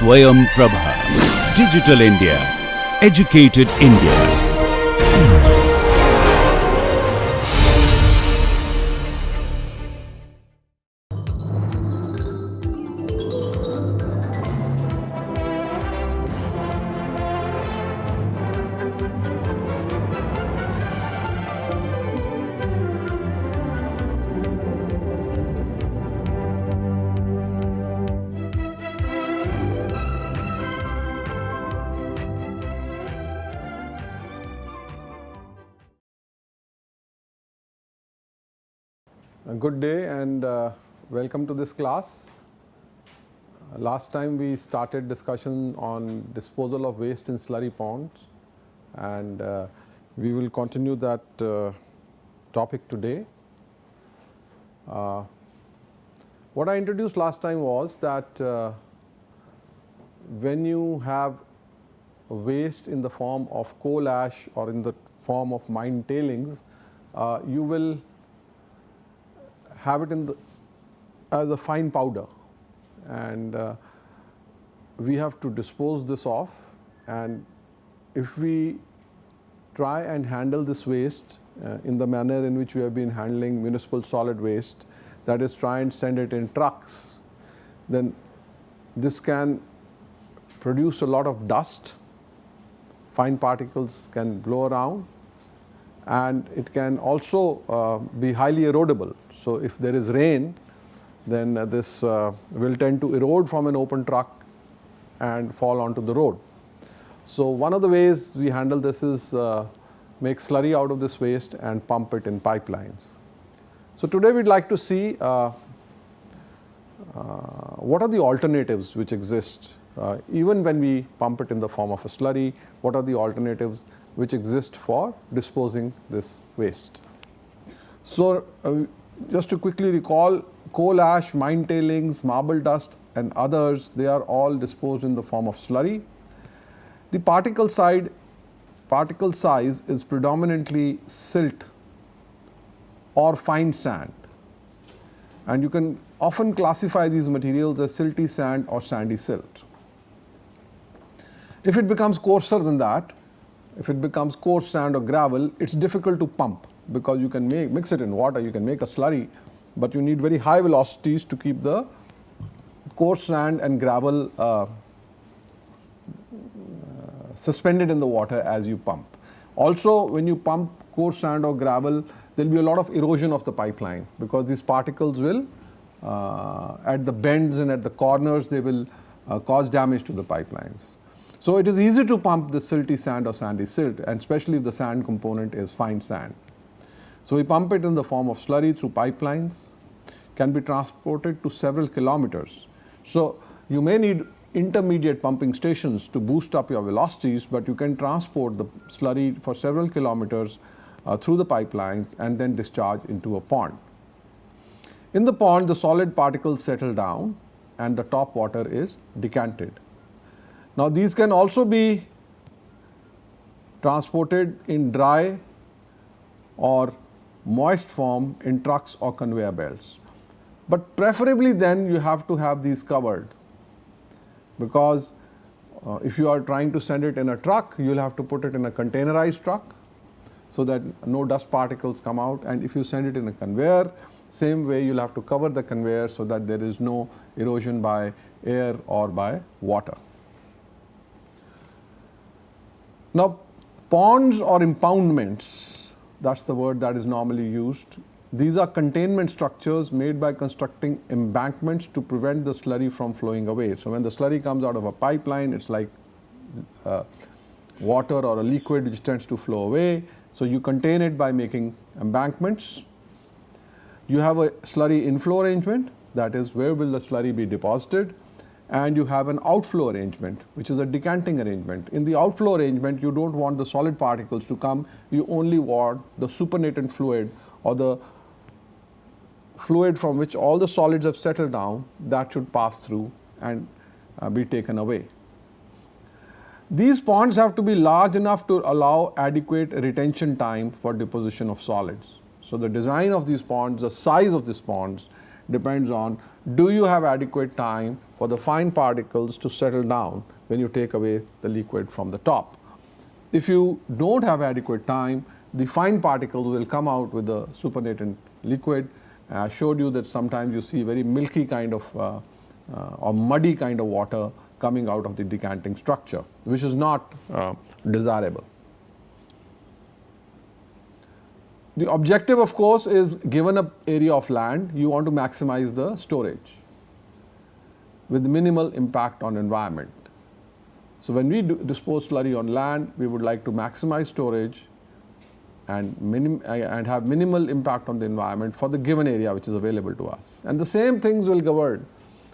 Swayam Prabha. Digital India. Educated India. Good day and welcome to this class. Last time we started discussion on disposal of waste in slurry ponds, and we will continue that topic today. What I introduced last time was that when you have waste in the form of coal ash or in the form of mine tailings, you will have it as a fine powder, and we have to dispose this off. And if we try and handle this waste in the manner in which we have been handling municipal solid waste, that is, try and send it in trucks, then this can produce a lot of dust, fine particles can blow around, and it can also be highly erodible. So if there is rain, then this will tend to erode from an open truck and fall onto the road. So one of the ways we handle this is make slurry out of this waste and pump it in pipelines. So today we'd like to see what are the alternatives which exist even when we pump it in the form of a slurry. What are the alternatives which exist for disposing this waste? So just to quickly recall, coal ash, mine tailings, marble dust and others, they are all disposed in the form of slurry. The particle size is predominantly silt or fine sand, and you can often classify these materials as silty sand or sandy silt. If it becomes coarser than that, if it becomes coarse sand or gravel, it's difficult to pump, because you can mix it in water, you can make a slurry, but you need very high velocities to keep the coarse sand and gravel suspended in the water as you pump. Also, when you pump coarse sand or gravel, there will be a lot of erosion of the pipeline, because these particles will, at the bends and at the corners, they will cause damage to the pipelines. So it is easy to pump the silty sand or sandy silt, and especially if the sand component is fine sand. So we pump it in the form of slurry through pipelines, can be transported to several kilometers. So you may need intermediate pumping stations to boost up your velocities, but you can transport the slurry for several kilometers through the pipelines and then discharge into a pond. In the pond, the solid particles settle down and the top water is decanted. Now these can also be transported in dry or moist form in trucks or conveyor belts. But preferably then you have to have these covered, because if you are trying to send it in a truck, you'll have to put it in a containerized truck so that no dust particles come out. And if you send it in a conveyor, same way you'll have to cover the conveyor so that there is no erosion by air or by water. Now ponds or impoundments, that's the word that is normally used. These are containment structures made by constructing embankments to prevent the slurry from flowing away. So when the slurry comes out of a pipeline, it's like water or a liquid which tends to flow away. So you contain it by making embankments. You have a slurry inflow arrangement, that is, where will the slurry be deposited, and you have an outflow arrangement, which is a decanting arrangement. In the outflow arrangement, you don't want the solid particles to come, you only want the supernatant fluid, or the fluid from which all the solids have settled down, that should pass through and be taken away. These ponds have to be large enough to allow adequate retention time for deposition of solids. So the design of these ponds, the size of these ponds, depends on, do you have adequate time for the fine particles to settle down when you take away the liquid from the top? If you don't have adequate time, the fine particles will come out with the supernatant liquid. I showed you that sometimes you see very milky kind of or muddy kind of water coming out of the decanting structure, which is not desirable. The objective, of course, is given an area of land, you want to maximize the storage with minimal impact on environment. So when we dispose slurry on land, we would like to maximize storage and have minimal impact on the environment for the given area which is available to us. And the same things will govern.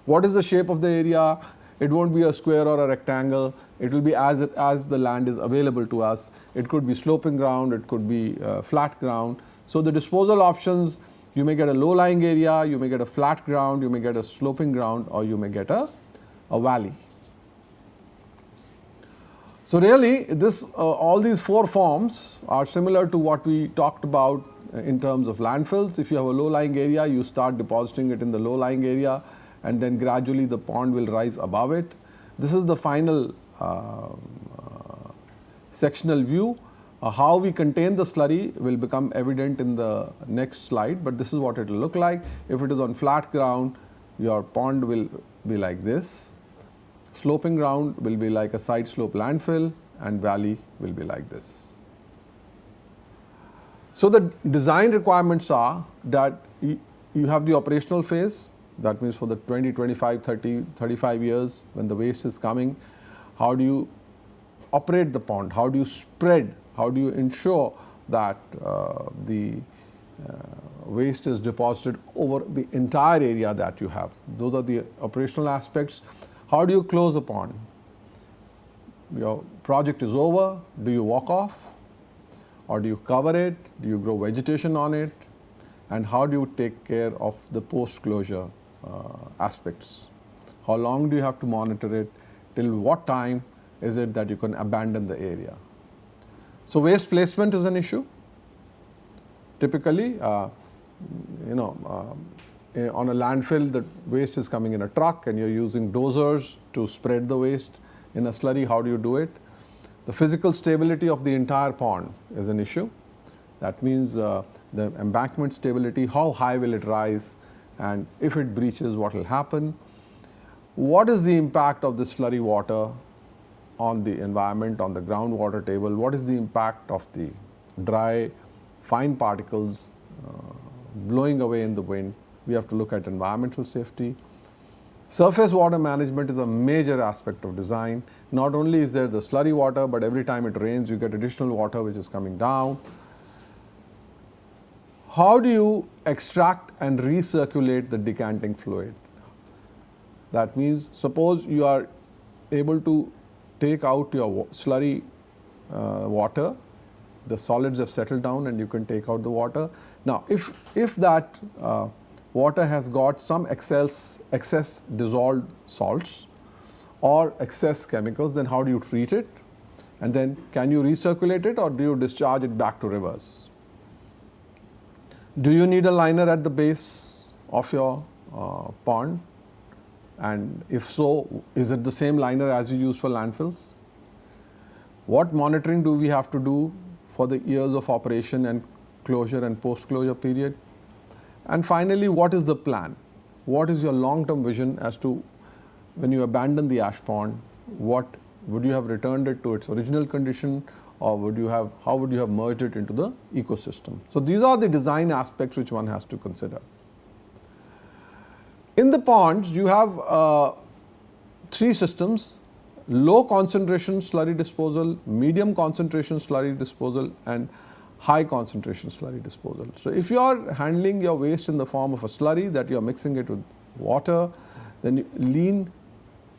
What is the shape of the area? It won't be a square or a rectangle. It will be as the land is available to us. It could be sloping ground, it could be flat ground. So the disposal options, you may get a low-lying area, you may get a flat ground, you may get a sloping ground, or you may get a valley. So really, all these four forms are similar to what we talked about in terms of landfills. If you have a low-lying area, you start depositing it in the low-lying area, and then gradually the pond will rise above it. This is the final sectional view. How we contain the slurry will become evident in the next slide, but this is what it will look like. If it is on flat ground, your pond will be like this. Sloping ground will be like a side slope landfill, and valley will be like this. So the design requirements are that you have the operational phase. That means for the 20, 25, 30, 35 years when the waste is coming, how do you operate the pond? How do you spread? How do you ensure that the waste is deposited over the entire area that you have? Those are the operational aspects. How do you close a pond? Your project is over. Do you walk off? Or do you cover it? Do you grow vegetation on it? And how do you take care of the post-closure aspects? How long do you have to monitor it? Till what time is it that you can abandon the area? So waste placement is an issue. Typically, on a landfill, the waste is coming in a truck and you're using dozers to spread the waste. In a slurry, how do you do it? The physical stability of the entire pond is an issue. That means the embankment stability, how high will it rise, and if it breaches, what will happen? What is the impact of the slurry water on the environment, on the groundwater table? What is the impact of the dry, fine particles blowing away in the wind? We have to look at environmental safety. Surface water management is a major aspect of design. Not only is there the slurry water, but every time it rains, you get additional water which is coming down. How do you extract and recirculate the decanting fluid? That means, suppose you are able to take out your slurry water, the solids have settled down and you can take out the water. Now, if that water has got some excess dissolved salts or excess chemicals, then how do you treat it? And then can you recirculate it, or do you discharge it back to rivers? Do you need a liner at the base of your pond? And if so, is it the same liner as you use for landfills? What monitoring do we have to do for the years of operation and closure and post-closure period? And finally, what is the plan? What is your long-term vision as to when you abandon the ash pond, would you have returned it to its original condition, or how would you have merged it into the ecosystem? So these are the design aspects which one has to consider. In the ponds, you have three systems: low concentration slurry disposal, medium concentration slurry disposal, and high concentration slurry disposal. So if you are handling your waste in the form of a slurry that you are mixing it with water, then lean,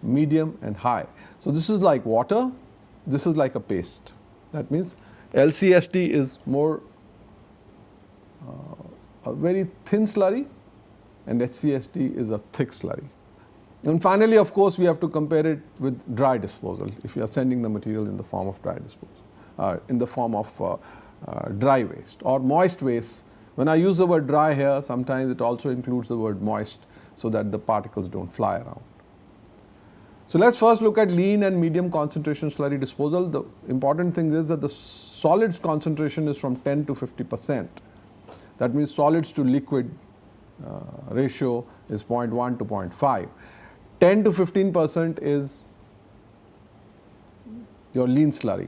medium, and high. So this is like water, this is like a paste. That means LCSD is more a very thin slurry, and HCSD is a thick slurry. And finally, of course, we have to compare it with dry disposal if you are sending the material in the form of dry disposal, in the form of dry waste or moist waste, When I use the word dry here, sometimes it also includes the word moist so that the particles don't fly around. So let's first look at lean and medium concentration slurry disposal. The important thing is that the solids concentration is from 10 to 50%. That means solids to liquid ratio is 0.1 to 0.5. 10 to 15% is your lean slurry.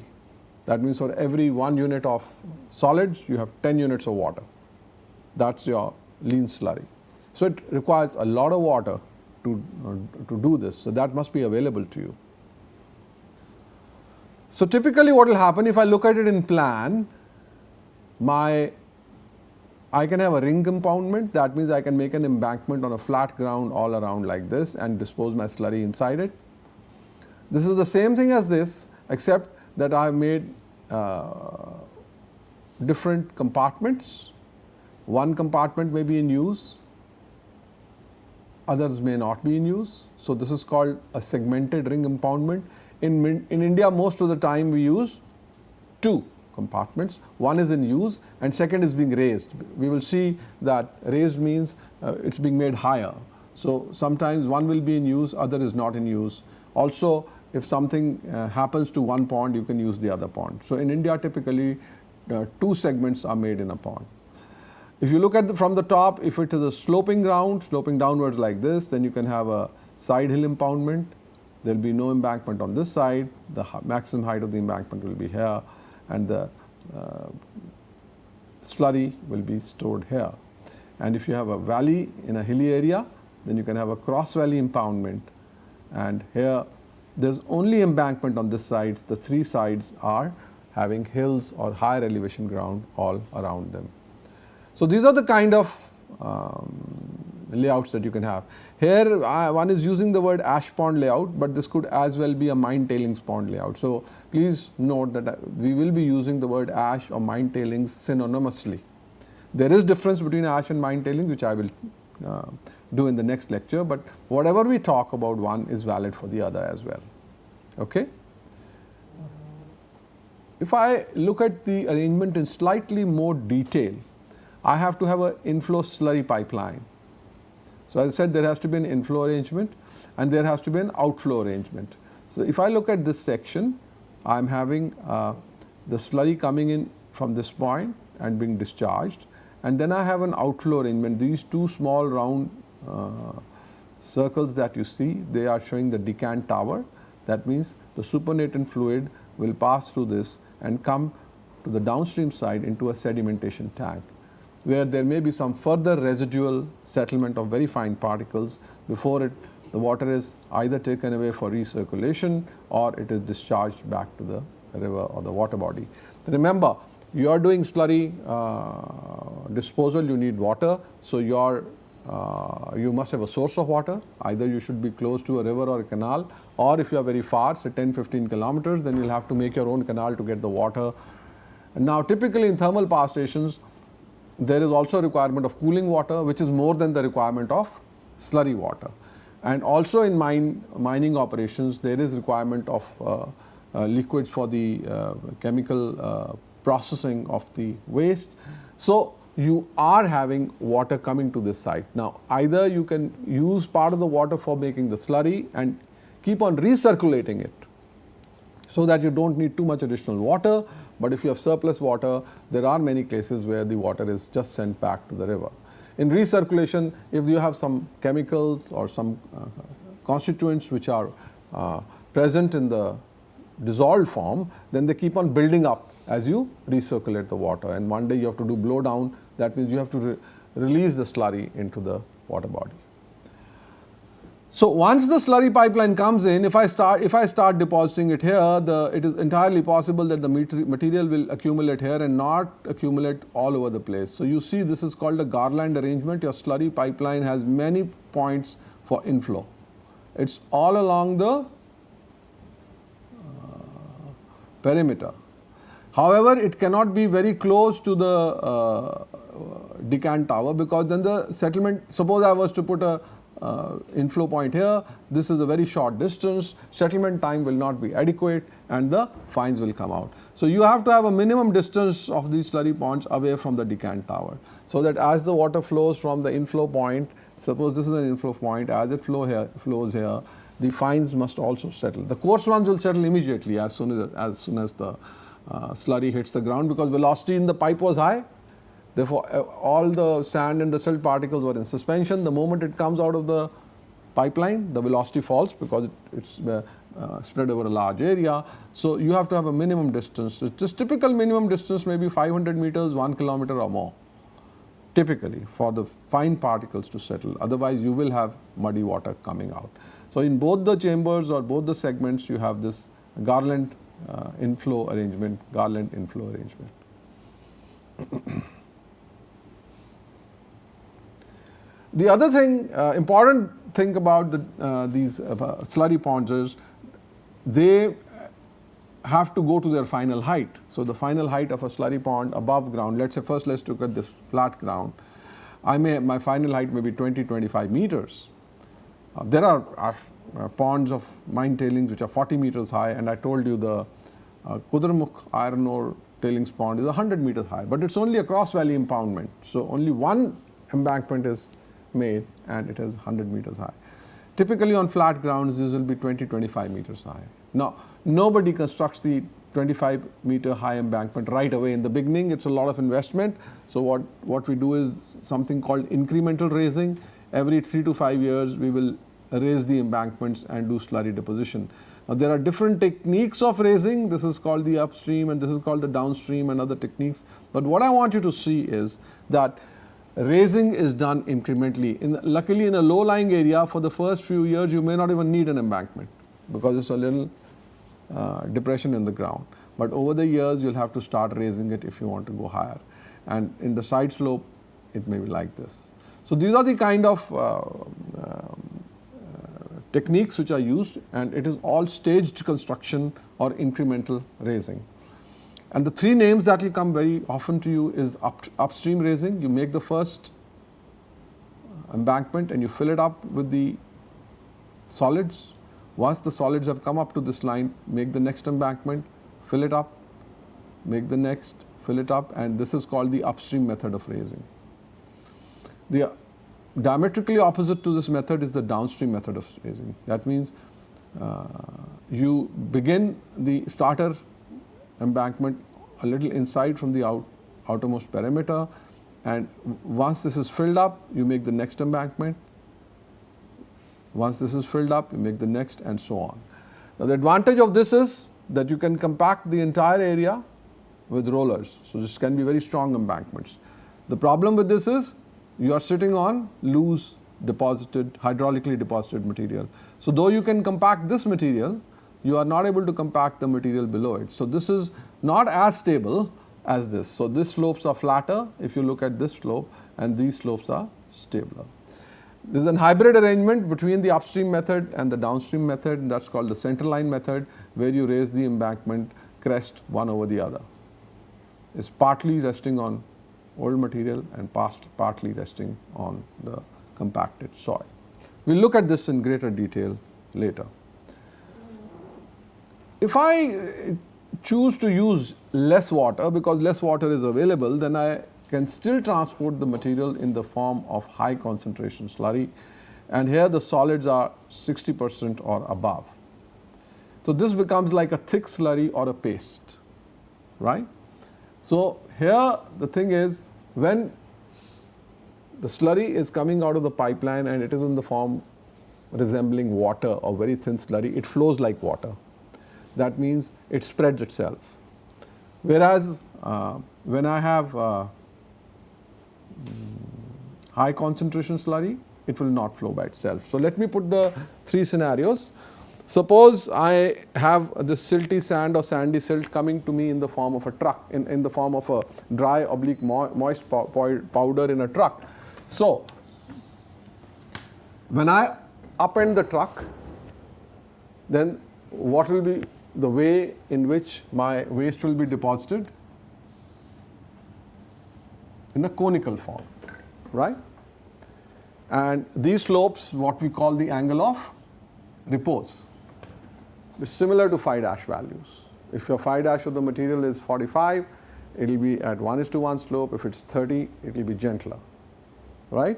That means for every 1 unit of solids, you have 10 units of water. That's your lean slurry. So it requires a lot of water to do this. So that must be available to you. So typically what will happen if I look at it in plan, I can have a ring impoundment. That means I can make an embankment on a flat ground all around like this and dispose my slurry inside it. This is the same thing as this, except that I have made different compartments. One compartment may be in use, others may not be in use. So this is called a segmented ring impoundment. In India, most of the time we use 2 compartments. One is in use and second is being raised. We will see that raised means it's being made higher. So sometimes one will be in use, other is not in use. Also, if something happens to one pond, you can use the other pond. So in India, typically 2 segments are made in a pond. If you look at from the top, if it is a sloping ground, sloping downwards like this, then you can have a side hill impoundment. There will be no embankment on this side. The maximum height of the embankment will be here, and the slurry will be stored here. And if you have a valley in a hilly area, then you can have a cross valley impoundment. And here, there's only embankment on this side. The 3 sides are having hills or higher elevation ground all around them. So these are the kind of layouts that you can have. Here one is using the word ash pond layout, but this could as well be a mine tailings pond layout. So please note that we will be using the word ash or mine tailings synonymously. There is difference between ash and mine tailings, which I will do in the next lecture, but whatever we talk about one is valid for the other as well. Okay? If I look at the arrangement in slightly more detail, I have to have an inflow slurry pipeline. So as I said, there has to be an inflow arrangement and there has to be an outflow arrangement. So if I look at this section, I am having the slurry coming in from this point and being discharged, and then I have an outflow arrangement. These 2 small round circles that you see, they are showing the decant tower. That means the supernatant fluid will pass through this and come to the downstream side into a sedimentation tank, where there may be some further residual settlement of very fine particles before the water is either taken away for recirculation or it is discharged back to the river or the water body. Remember, you are doing slurry disposal, you need water, so you must have a source of water. Either you should be close to a river or a canal, or if you are very far, say 10-15 kilometers, then you'll have to make your own canal to get the water. And now typically in thermal power stations, there is also a requirement of cooling water, which is more than the requirement of slurry water. And also in mining operations, there is requirement of liquids for the chemical processing of the waste. So you are having water coming to this site. Now either you can use part of the water for making the slurry and keep on recirculating it so that you don't need too much additional water. But if you have surplus water, there are many cases where the water is just sent back to the river. In recirculation, if you have some chemicals or some constituents which are present in the dissolved form, then they keep on building up as you recirculate the water. And one day you have to do blow down. That means you have to release the slurry into the water body. So once the slurry pipeline comes in, if I start depositing it here, it is entirely possible that the material will accumulate here and not accumulate all over the place. So you see, this is called a garland arrangement. Your slurry pipeline has many points for inflow. It's all along the perimeter. However, it cannot be very close to the decant tower, because then the settlement, suppose I was to put a inflow point here, this is a very short distance, settlement time will not be adequate and the fines will come out. So you have to have a minimum distance of these slurry ponds away from the decant tower, so that as the water flows from the inflow point, suppose this is an inflow point, as it flows here, the fines must also settle. The coarse ones will settle immediately as soon as the slurry hits the ground, because velocity in the pipe was high. Therefore, all the sand and the silt particles were in suspension. The moment it comes out of the pipeline, the velocity falls because it's spread over a large area. So you have to have a minimum distance. Just typical minimum distance may be 500 meters, 1 kilometer or more, typically, for the fine particles to settle. Otherwise, you will have muddy water coming out. So in both the chambers or both the segments, you have this garland inflow arrangement, The other thing, important thing about these slurry ponds is they have to go to their final height. So the final height of a slurry pond above ground, let's say first let's look at this flat ground. My final height may be 20-25 meters. There are ponds of mine tailings which are 40 meters high, and I told you the Kudarmukh iron ore tailings pond is 100 meters high, but it's only a cross valley impoundment. So only one embankment is made and it is 100 meters high. Typically on flat grounds, this will be 20-25 meters high. Now, nobody constructs the 25-meter high embankment right away in the beginning. It's a lot of investment. So what we do is something called incremental raising. Every 3 to 5 years, we will raise the embankments and do slurry deposition. Now, there are different techniques of raising. This is called the upstream and this is called the downstream and other techniques. But what I want you to see is that raising is done incrementally. Luckily, in a low-lying area, for the first few years, you may not even need an embankment because it's a little depression in the ground. But over the years, you'll have to start raising it if you want to go higher. And in the side slope, it may be like this. So these are the kind of techniques which are used, and it is all staged construction or incremental raising. And the three names that will come very often to you is upstream raising. You make the first embankment and you fill it up with the solids. Once the solids have come up to this line, make the next embankment, fill it up, make the next, fill it up, and this is called the upstream method of raising. The diametrically opposite to this method is the downstream method of raising. That means you begin the starter embankment a little inside from the outermost perimeter, and once this is filled up, you make the next embankment. Once this is filled up, you make the next, and so on. Now, the advantage of this is that you can compact the entire area with rollers. So this can be very strong embankments. The problem with this is you are sitting on loose hydraulically deposited material. So though you can compact this material, you are not able to compact the material below it. So this is not as stable as this. So these slopes are flatter if you look at this slope, and these slopes are stabler. There is a hybrid arrangement between the upstream method and the downstream method, and that's called the centerline method, where you raise the embankment crest one over the other. It's partly resting on old material and partly resting on the compacted soil. We'll look at this in greater detail later. If I choose to use less water, because less water is available, then I can still transport the material in the form of high concentration slurry, and here the solids are 60% or above. So this becomes like a thick slurry or a paste, right? So here the thing is, when the slurry is coming out of the pipeline and it is in the form resembling water or very thin slurry, it flows like water. That means it spreads itself. Whereas when I have high concentration slurry, it will not flow by itself. So let me put the three scenarios. Suppose I have this silty sand or sandy silt coming to me in the form of a truck, in the form of a dry oblique moist powder in a truck. So when I upend the truck, then what will be the way in which my waste will be deposited? In a conical form, right? And these slopes, what we call the angle of repose, is similar to phi dash values. If your phi dash of the material is 45, it will be at 1:1 slope. If it's 30, it will be gentler, right?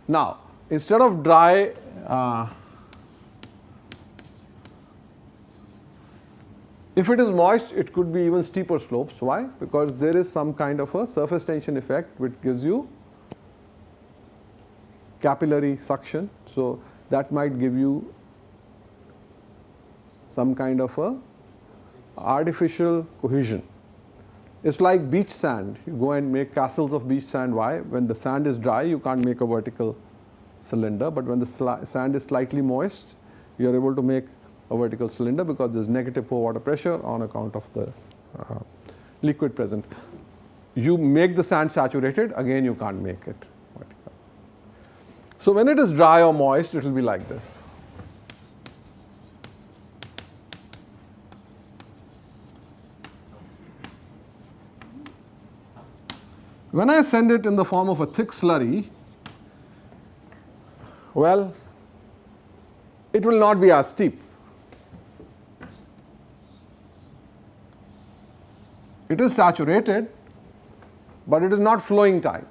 Now, instead of dry, if it is moist, it could be even steeper slopes. Why? Because there is some kind of a surface tension effect which gives you capillary suction. So, that might give you some kind of a artificial cohesion. It's like beach sand. You go and make castles of beach sand. Why? When the sand is dry, you can't make a vertical cylinder, but when the sand is slightly moist, you are able to make a vertical cylinder because there is negative pore water pressure on account of the liquid present. You make the sand saturated, again you can't make it vertical. So when it is dry or moist, it will be like this. When I send it in the form of a thick slurry, well, it will not be as steep. It is saturated, but it is not flowing type.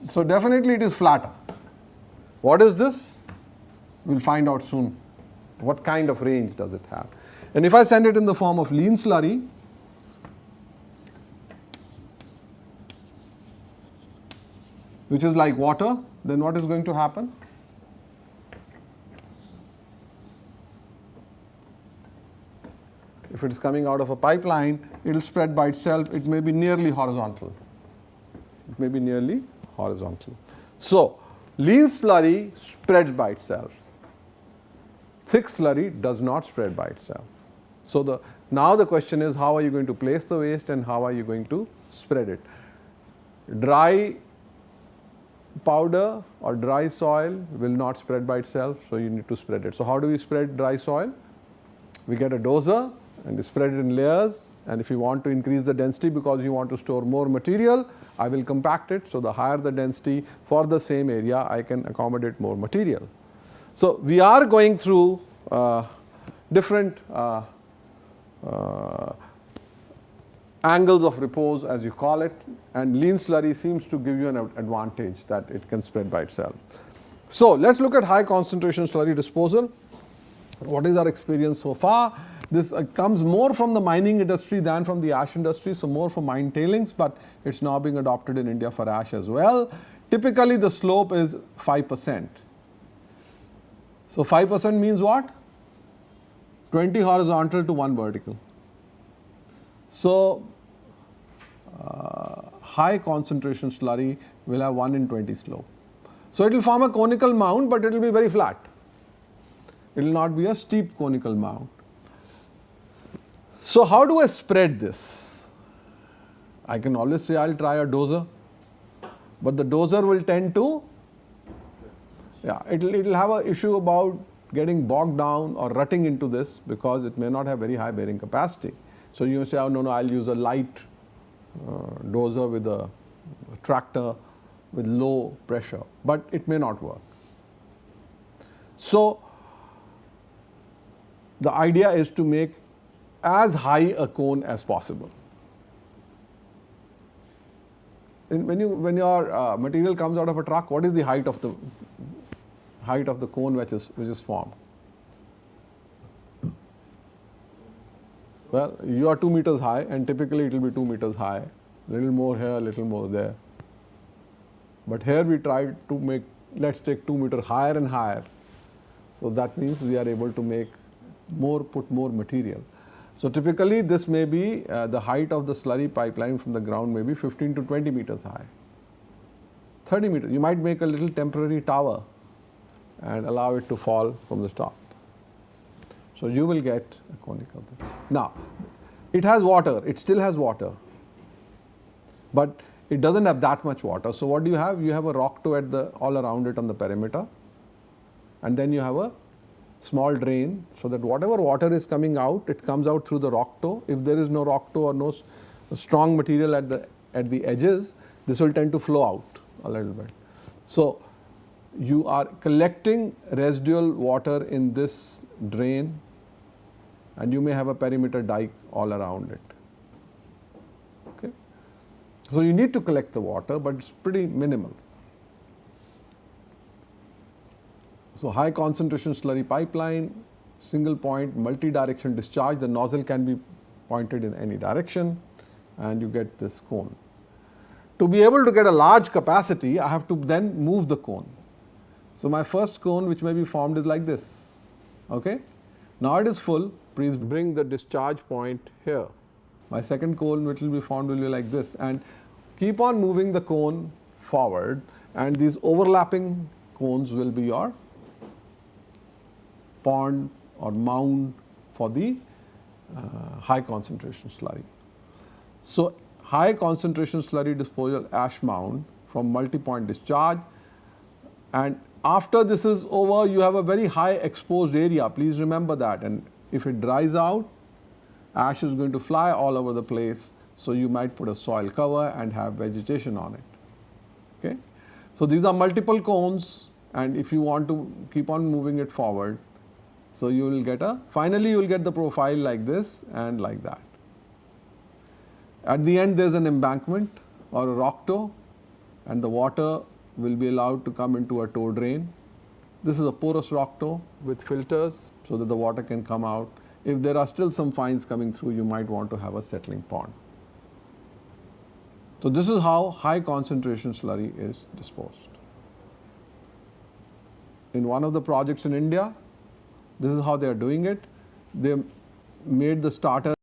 So definitely it is flatter. What is this? We'll find out soon. What kind of range does it have? And if I send it in the form of lean slurry, which is like water, then what is going to happen? If it is coming out of a pipeline, it will spread by itself. It may be nearly horizontal. It may be nearly horizontal. So, lean slurry spreads by itself. Thick slurry does not spread by itself. So, now the question is, how are you going to place the waste and how are you going to spread it? Dry powder or dry soil will not spread by itself, so you need to spread it. So how do we spread dry soil? We get a dozer and we spread it in layers, and if you want to increase the density because you want to store more material, I will compact it. So the higher the density for the same area, I can accommodate more material. So we are going through different angles of repose, as you call it, and lean slurry seems to give you an advantage that it can spread by itself. So let's look at high concentration slurry disposal. What is our experience so far? This comes more from the mining industry than from the ash industry, so more from mine tailings, but it's now being adopted in India for ash as well. Typically the slope is 5%. So 5% means what? 20 horizontal to 1 vertical. So high concentration slurry will have 1 in 20 slope. So it will form a conical mound, but it will be very flat. It will not be a steep conical mound. So how do I spread this? I can always say I'll try a dozer, but the dozer will tend to, it'll have an issue about getting bogged down or rutting into this because it may not have very high bearing capacity. So you say, oh no, I'll use a light dozer with a tractor with low pressure, but it may not work. So the idea is to make as high a cone as possible. And when your material comes out of a truck, what is the height of the cone which is formed? Well, you are 2 meters high, and typically it will be 2 meters high, little more here, little more there. But here we try to make, let's take 2 meters higher and higher. So that means we are able to make more, put more material. So typically this may be the height of the slurry pipeline from the ground may be 15 to 20 meters high, 30 meters. You might make a little temporary tower and allow it to fall from the top. So you will get a conical thing. Now, it has water, it still has water, but it doesn't have that much water. So what do you have? You have a rock toe at all around it on the perimeter, and then you have a small drain so that whatever water is coming out, it comes out through the rock toe. If there is no rock toe or no strong material at the edges, this will tend to flow out a little bit. So you are collecting residual water in this drain, and you may have a perimeter dike all around it. Okay. So you need to collect the water, but it's pretty minimal. So high concentration slurry pipeline, single point, multi-direction discharge. The nozzle can be pointed in any direction, and you get this cone. To be able to get a large capacity, I have to then move the cone. So my first cone, which may be formed, is like this. Okay? Now it is full. Please bring the discharge point here. My second cone, which will be formed, will be like this, and keep on moving the cone forward, and these overlapping cones will be your pond or mound for the high concentration slurry. So high concentration slurry disposal ash mound from multi-point discharge, and after this is over, you have a very high exposed area. Please remember that. And if it dries out, ash is going to fly all over the place. So you might put a soil cover and have vegetation on it. Okay? So these are multiple cones, and if you want to keep on moving it forward, so you will get finally you will get the profile like this and like that. At the end, there is an embankment or a rock toe, and the water will be allowed to come into a toe drain. This is a porous rock toe with filters so that the water can come out. If there are still some fines coming through, you might want to have a settling pond. So this is how high concentration slurry is disposed. In one of the projects in India, this is how they are doing it. They made the starter